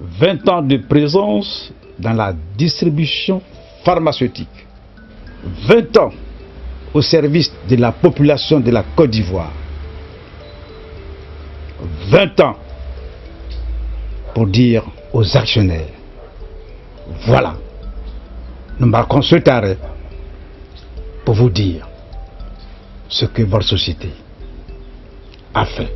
20 ans de présence dans la distribution pharmaceutique. 20 ans au service de la population de la Côte d'Ivoire. 20 ans pour dire aux actionnaires, voilà, nous marquons cet arrêt pour vous dire ce que votre société a fait.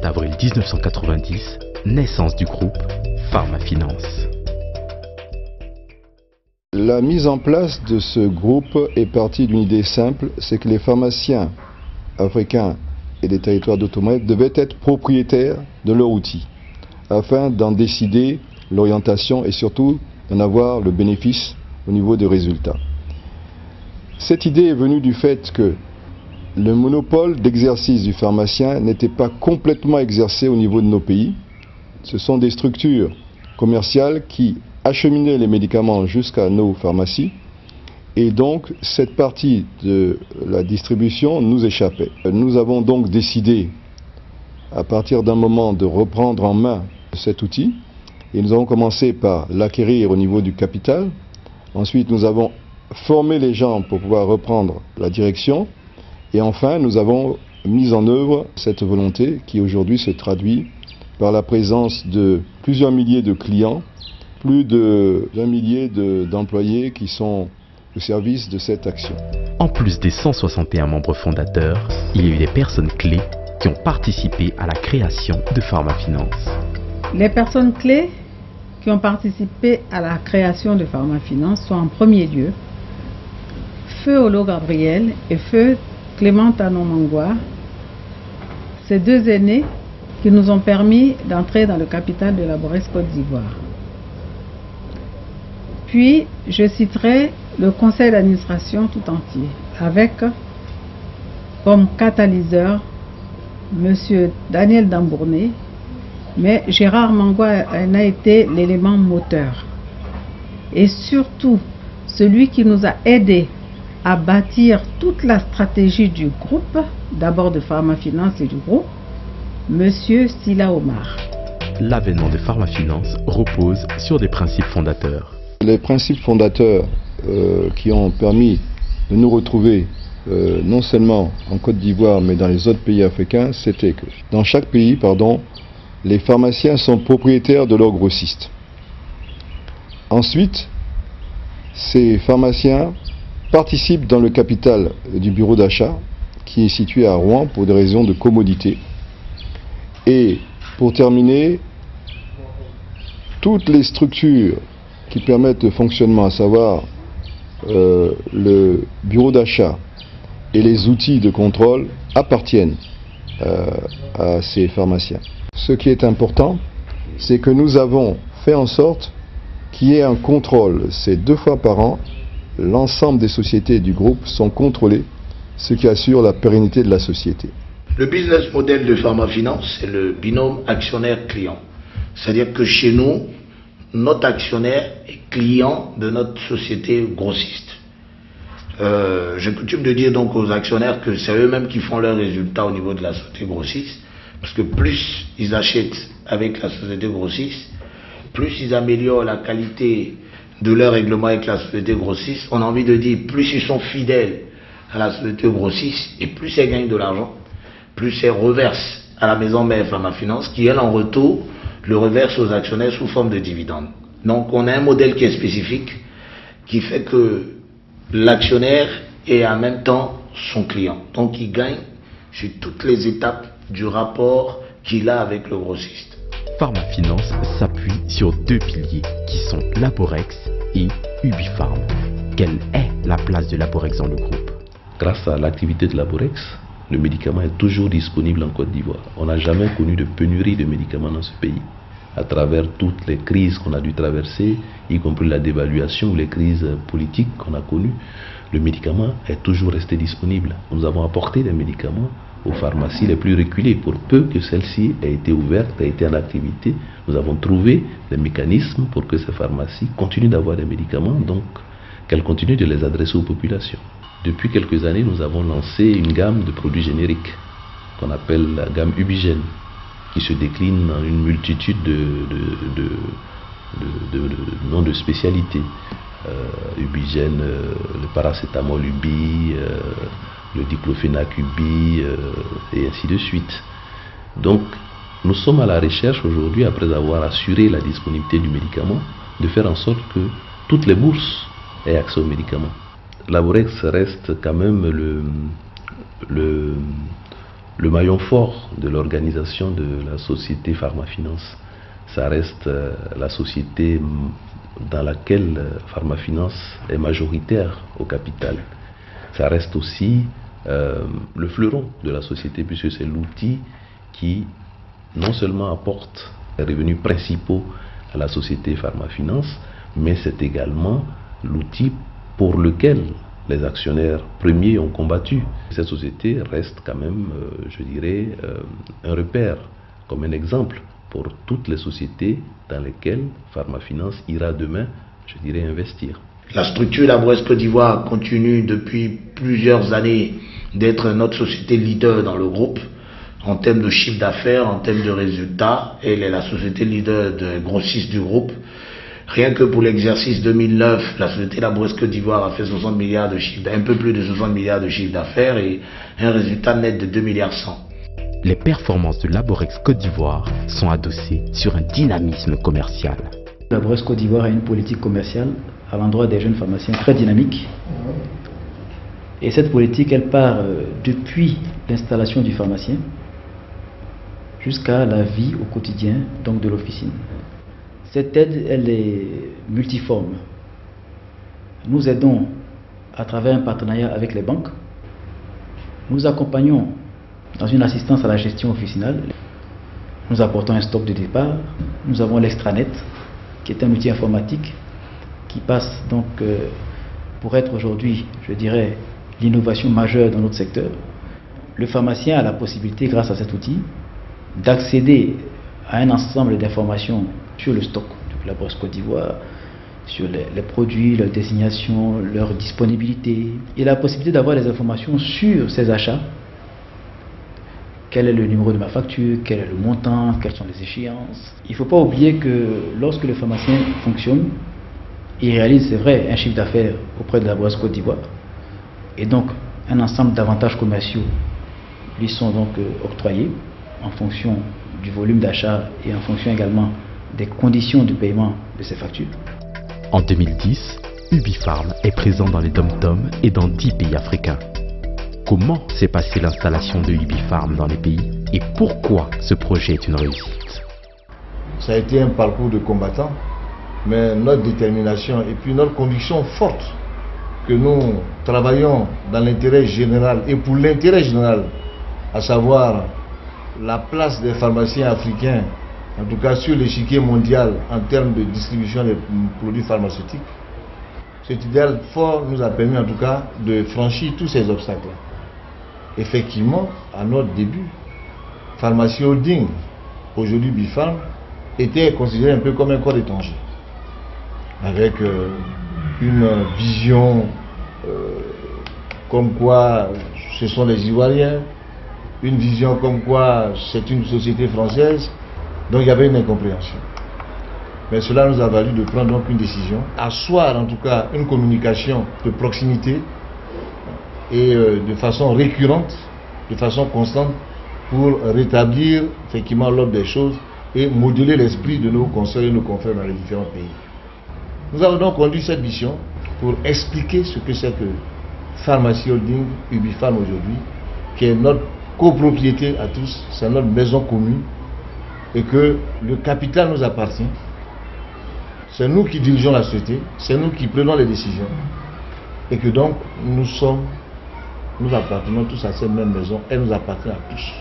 Avril 1990, naissance du groupe Pharma Finance. La mise en place de ce groupe est partie d'une idée simple, c'est que les pharmaciens africains et des territoires d'outre-mer devaient être propriétaires de leur outil, afin d'en décider l'orientation et surtout d'en avoir le bénéfice au niveau des résultats. Cette idée est venue du fait que le monopole d'exercice du pharmacien n'était pas complètement exercé au niveau de nos pays. Ce sont des structures commerciales qui acheminaient les médicaments jusqu'à nos pharmacies et donc cette partie de la distribution nous échappait. Nous avons donc décidé à partir d'un moment de reprendre en main cet outil et nous avons commencé par l'acquérir au niveau du capital. Ensuite nous avons formé les gens pour pouvoir reprendre la direction. Et enfin, nous avons mis en œuvre cette volonté qui aujourd'hui se traduit par la présence de plusieurs milliers de clients, plus d'un millier d'employés qui sont au service de cette action. En plus des 161 membres fondateurs, il y a eu des personnes clés qui ont participé à la création de Pharma Finance. Les personnes clés qui ont participé à la création de Pharma Finance sont en premier lieu Feu Olo Gabriel et Feu Clément Tanon Mangwa, ces deux aînés qui nous ont permis d'entrer dans le capital de la Borex Côte d'Ivoire. Puis, je citerai le conseil d'administration tout entier, avec comme catalyseur M. Daniel Dambourné, mais Gérard Mangwa en a été l'élément moteur. Et surtout, celui qui nous a aidés à bâtir toute la stratégie du groupe, d'abord de Pharma Finance et du groupe, Monsieur Sila Omar. L'avènement de Pharma Finance repose sur des principes fondateurs. Les principes fondateurs qui ont permis de nous retrouver non seulement en Côte d'Ivoire mais dans les autres pays africains, c'était que dans chaque pays, les pharmaciens sont propriétaires de leurs grossistes. Ensuite, ces pharmaciens participent dans le capital du bureau d'achat qui est situé à Rouen pour des raisons de commodité. Et pour terminer, toutes les structures qui permettent le fonctionnement, à savoir le bureau d'achat et les outils de contrôle, appartiennent à ces pharmaciens. Ce qui est important, c'est que nous avons fait en sorte qu'il y ait un contrôle. C'est 2 fois par an. L'ensemble des sociétés du groupe sont contrôlées, ce qui assure la pérennité de la société. Le business model de Pharma Finance, c'est le binôme actionnaire-client. C'est-à-dire que chez nous, notre actionnaire est client de notre société grossiste. J'ai coutume de dire donc aux actionnaires que c'est eux-mêmes qui font leurs résultats au niveau de la société grossiste, parce que plus ils achètent avec la société grossiste, plus ils améliorent la qualité de leur règlement avec la société grossiste. On a envie de dire, plus ils sont fidèles à la société grossiste et plus elle gagne de l'argent, plus elle reverse à la maison mère Pharma Finance qui elle en retour le reverse aux actionnaires sous forme de dividendes. Donc on a un modèle qui est spécifique qui fait que l'actionnaire est en même temps son client. Donc il gagne sur toutes les étapes du rapport qu'il a avec le grossiste. Pharma Finance s'appuie sur 2 piliers qui sont Laborex et Ubipharm. Quelle est la place de Laborex dans le groupe? Grâce à l'activité de Laborex, le médicament est toujours disponible en Côte d'Ivoire. On n'a jamais connu de pénurie de médicaments dans ce pays. à travers toutes les crises qu'on a dû traverser, y compris la dévaluation ou les crises politiques qu'on a connues, le médicament est toujours resté disponible. Nous avons apporté des médicaments aux pharmacies les plus reculées. Pour peu que celle-ci ait été ouverte, ait été en activité, nous avons trouvé des mécanismes pour que ces pharmacies continuent d'avoir des médicaments, donc qu'elles continuent de les adresser aux populations. Depuis quelques années, nous avons lancé une gamme de produits génériques qu'on appelle la gamme Ubigène, qui se décline en une multitude de noms de spécialités. Ubigène, le paracétamol Ubi, le diclofenac Ubi, et ainsi de suite. Donc, nous sommes à la recherche aujourd'hui, après avoir assuré la disponibilité du médicament, de faire en sorte que toutes les bourses aient accès aux médicaments. Laborex reste quand même le maillon fort de l'organisation de la société Pharmafinance. Ça reste la société dans laquelle Pharmafinance est majoritaire au capital. Ça reste aussi le fleuron de la société, puisque c'est l'outil qui non seulement apporte les revenus principaux à la société Pharmafinance, mais c'est également l'outil pour lequel les actionnaires premiers ont combattu. Cette société reste quand même, je dirais, un repère, comme un exemple pour toutes les sociétés dans lesquelles Pharmafinance ira demain, je dirais, investir. La structure Laborex Côte d'Ivoire continue depuis plusieurs années d'être notre société leader dans le groupe, en termes de chiffre d'affaires, en termes de résultats. Elle est la société leader de grossiste du groupe. Rien que pour l'exercice 2009, la société Laborex Côte d'Ivoire a fait 60 milliards de chiffre, un peu plus de 60 milliards de chiffre d'affaires et un résultat net de 2 milliards 100. Les performances de Laborex Côte d'Ivoire sont adossées sur un dynamisme commercial. Laborex Côte d'Ivoire a une politique commerciale à l'endroit des jeunes pharmaciens très dynamique. Et cette politique, elle part depuis l'installation du pharmacien jusqu'à la vie au quotidien donc de l'officine. Cette aide, elle est multiforme. Nous aidons à travers un partenariat avec les banques. Nous accompagnons dans une assistance à la gestion officinale. Nous apportons un stock de départ. Nous avons l'extranet, qui est un outil informatique qui passe donc pour être aujourd'hui, je dirais, l'innovation majeure dans notre secteur. Le pharmacien a la possibilité, grâce à cet outil, d'accéder à un ensemble d'informations sur le stock de Laborex Côte d'Ivoire, sur les produits, leur désignation, leur disponibilité, et la possibilité d'avoir des informations sur ses achats. Quel est le numéro de ma facture, quel est le montant, quelles sont les échéances. Il ne faut pas oublier que lorsque le pharmacien fonctionne, il réalise, c'est vrai, un chiffre d'affaires auprès de Laborex Côte d'Ivoire. Et donc, un ensemble d'avantages commerciaux lui sont donc octroyés en fonction du volume d'achat et en fonction également des conditions de paiement de ces factures. En 2010, Ubifarm est présent dans les DOM-TOM et dans 10 pays africains. Comment s'est passée l'installation de Ubifarm dans les pays et pourquoi ce projet est une réussite? Ça a été un parcours de combattant, mais notre détermination et puis notre conviction forte que nous travaillons dans l'intérêt général et pour l'intérêt général, à savoir la place des pharmaciens africains, en tout cas sur l'échiquier mondial en termes de distribution des produits pharmaceutiques. Cet idéal fort nous a permis en tout cas de franchir tous ces obstacles. Effectivement, à notre début, Pharmacie Holding, aujourd'hui Bifarm, était considéré un peu comme un corps étranger, avec une vision comme quoi ce sont les Ivoiriens, une vision comme quoi c'est une société française, donc il y avait une incompréhension. Mais cela nous a valu de prendre donc une décision, asseoir en tout cas une communication de proximité et de façon récurrente, de façon constante, pour rétablir effectivement l'ordre des choses et moduler l'esprit de nos consoeurs et nos confrères dans les différents pays. Nous avons donc conduit cette mission pour expliquer ce que c'est que Pharmacie Holding Ubifarm aujourd'hui, qui est notre copropriété à tous, c'est notre maison commune, et que le capital nous appartient. C'est nous qui dirigeons la société, c'est nous qui prenons les décisions, et que donc nous appartenons tous à cette même maison, elle nous appartient à tous.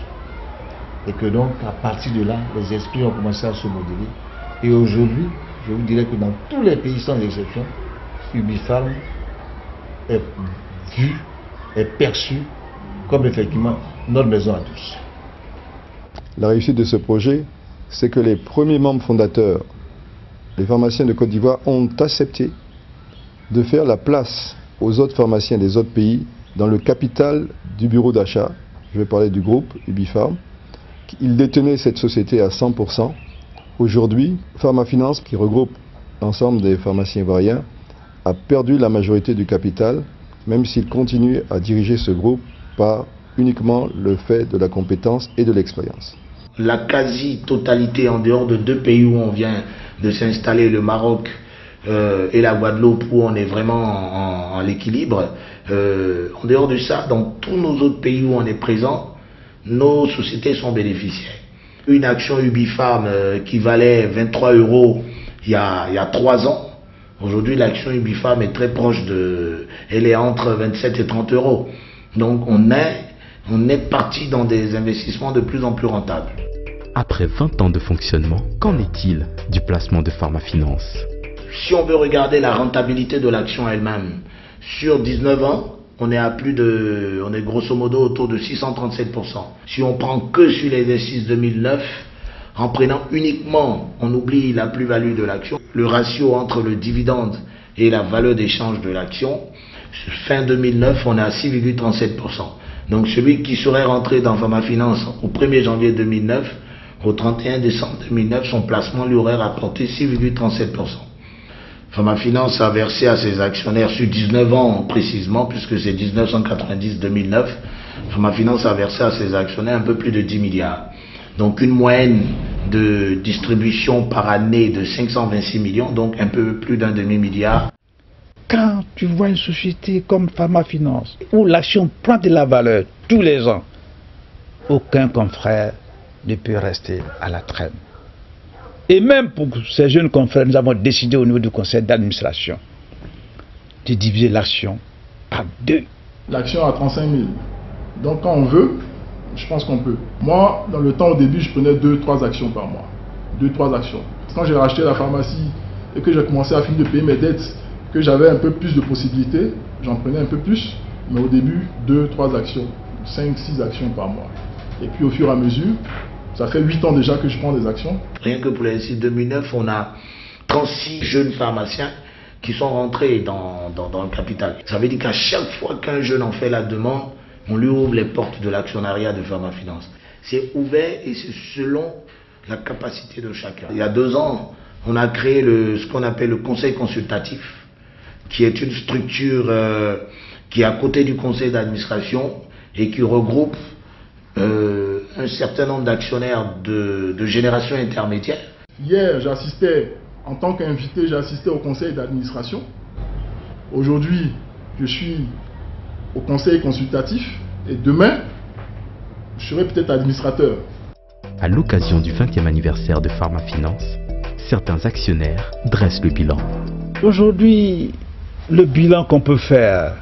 Et que donc à partir de là, les esprits ont commencé à se modeler, Et aujourd'hui, je vous dirais que dans tous les pays sans exception, Ubifarm est vu, est perçu comme effectivement notre maison à tous. La réussite de ce projet, c'est que les premiers membres fondateurs, les pharmaciens de Côte d'Ivoire, ont accepté de faire la place aux autres pharmaciens des autres pays dans le capital du bureau d'achat. Je vais parler du groupe Ubifarm. Ils détenaient cette société à 100%. Aujourd'hui, Pharmafinance, qui regroupe l'ensemble des pharmaciens ivoiriens, a perdu la majorité du capital, même s'il continue à diriger ce groupe par uniquement le fait de la compétence et de l'expérience. La quasi-totalité, en dehors de 2 pays où on vient de s'installer, le Maroc et la Guadeloupe, où on est vraiment en l'équilibre, en dehors de ça, dans tous nos autres pays où on est présent, nos sociétés sont bénéficiaires. Une action Ubifarm qui valait 23 € il y a 3 ans, aujourd'hui l'action Ubifarm est très proche elle est entre 27 et 30 €. Donc on est parti dans des investissements de plus en plus rentables. Après 20 ans de fonctionnement, qu'en est-il du placement de Pharmafinance? Si on veut regarder la rentabilité de l'action elle-même, sur 19 ans, on est grosso modo autour de 637%. Si on prend que sur l'exercice 2009, en prenant uniquement, on oublie la plus-value de l'action, le ratio entre le dividende et la valeur d'échange de l'action, fin 2009, on est à 6,37%. Donc celui qui serait rentré dans Pharmafinance au 1er janvier 2009, au 31 décembre 2009, son placement lui aurait rapporté 6,37%. Pharmafinance a versé à ses actionnaires sur 19 ans précisément, puisque c'est 1990-2009, Pharmafinance a versé à ses actionnaires un peu plus de 10 milliards. Donc une moyenne de distribution par année de 526 millions, donc un peu plus d'un demi-milliard. Quand tu vois une société comme Pharmafinance, où l'action prend de la valeur tous les ans, aucun confrère ne peut rester à la traîne. Et même pour ces jeunes confrères, nous avons décidé au niveau du conseil d'administration de diviser l'action par 2. L'action à 35 000. Donc quand on veut, je pense qu'on peut. Moi, dans le temps au début, je prenais 2-3 actions par mois. 2-3 actions. Quand j'ai racheté la pharmacie et que j'ai commencé à finir de payer mes dettes, que j'avais un peu plus de possibilités, j'en prenais un peu plus. Mais au début, 2-3 actions, 5-6 actions par mois. Et puis au fur et à mesure, ça fait 8 ans déjà que je prends des actions. Rien que pour l'exercice 2009, on a 36 jeunes pharmaciens qui sont rentrés dans le capital. Ça veut dire qu'à chaque fois qu'un jeune en fait la demande, on lui ouvre les portes de l'actionnariat de Pharmafinance. C'est ouvert et c'est selon la capacité de chacun. Il y a 2 ans, on a créé ce qu'on appelle le conseil consultatif, qui est une structure qui est à côté du conseil d'administration et qui regroupe un certain nombre d'actionnaires de génération intermédiaire. Hier, j'assistais, en tant qu'invité, j'assistais au conseil d'administration. Aujourd'hui, je suis au conseil consultatif et demain, je serai peut-être administrateur. À l'occasion du 20e anniversaire de Pharmafinance, certains actionnaires dressent le bilan. Aujourd'hui, le bilan qu'on peut faire,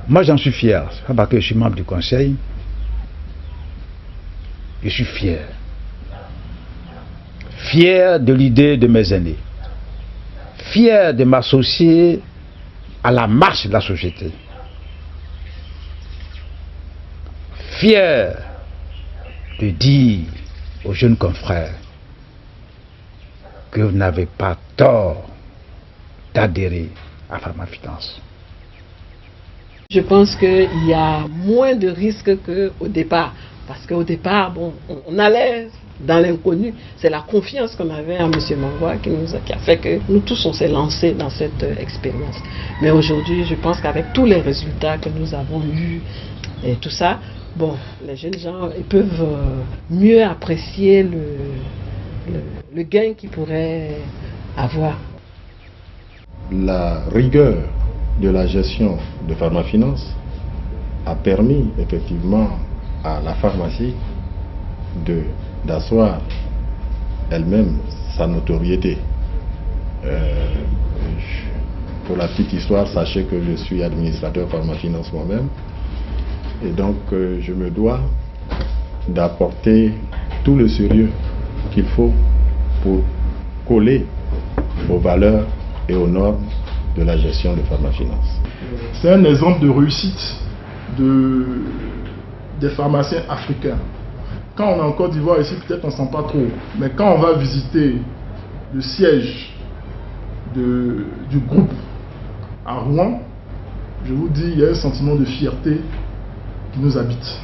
moi j'en suis fier, c'est pas parce que je suis membre du conseil. Je suis fier. Fier de l'idée de mes aînés. Fier de m'associer à la marche de la société. Fier de dire aux jeunes confrères que vous n'avez pas tort d'adhérer à Pharmafinance. Je pense qu'il y a moins de risques qu'au départ. Parce qu'au départ, bon, on allait dans l'inconnu. C'est la confiance qu'on avait en M. Mangwa qui a fait que nous tous, on s'est lancés dans cette expérience. Mais aujourd'hui, je pense qu'avec tous les résultats que nous avons eus et tout ça, bon, les jeunes gens ils peuvent mieux apprécier le gain qu'ils pourraient avoir. La rigueur de la gestion de Pharmafinance a permis effectivement à la pharmacie d'asseoir elle-même sa notoriété. Pour la petite histoire, sachez que je suis administrateur Pharmafinance moi-même et donc je me dois d'apporter tout le sérieux qu'il faut pour collé aux valeurs et aux normes de la gestion de PharmaFinance. C'est un exemple de réussite des pharmaciens africains. Quand on est en Côte d'Ivoire ici, peut-être on ne sent pas trop, mais quand on va visiter le siège du groupe à Rouen, je vous dis, il y a un sentiment de fierté qui nous habite.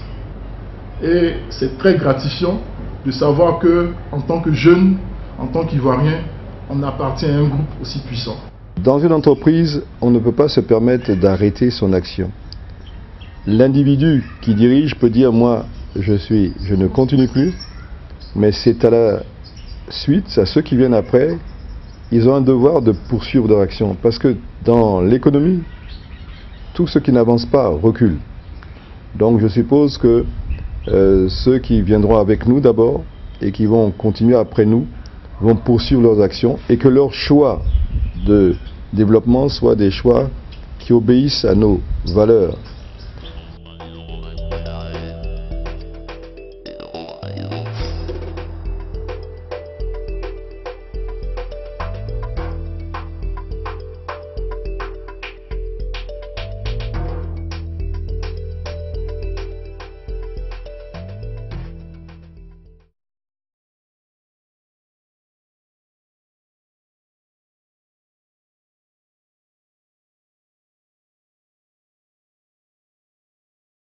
Et c'est très gratifiant de savoir que, en tant que jeune, en tant qu'Ivoirien, on appartient à un groupe aussi puissant. Dans une entreprise, on ne peut pas se permettre d'arrêter son action. L'individu qui dirige peut dire, moi, je ne continue plus, mais c'est à la suite, à ceux qui viennent après, ils ont un devoir de poursuivre leur action. Parce que dans l'économie, tout ce qui n'avance pas recule. Donc je suppose que ceux qui viendront avec nous d'abord et qui vont continuer après nous vont poursuivre leurs actions et que leurs choix de développement soient des choix qui obéissent à nos valeurs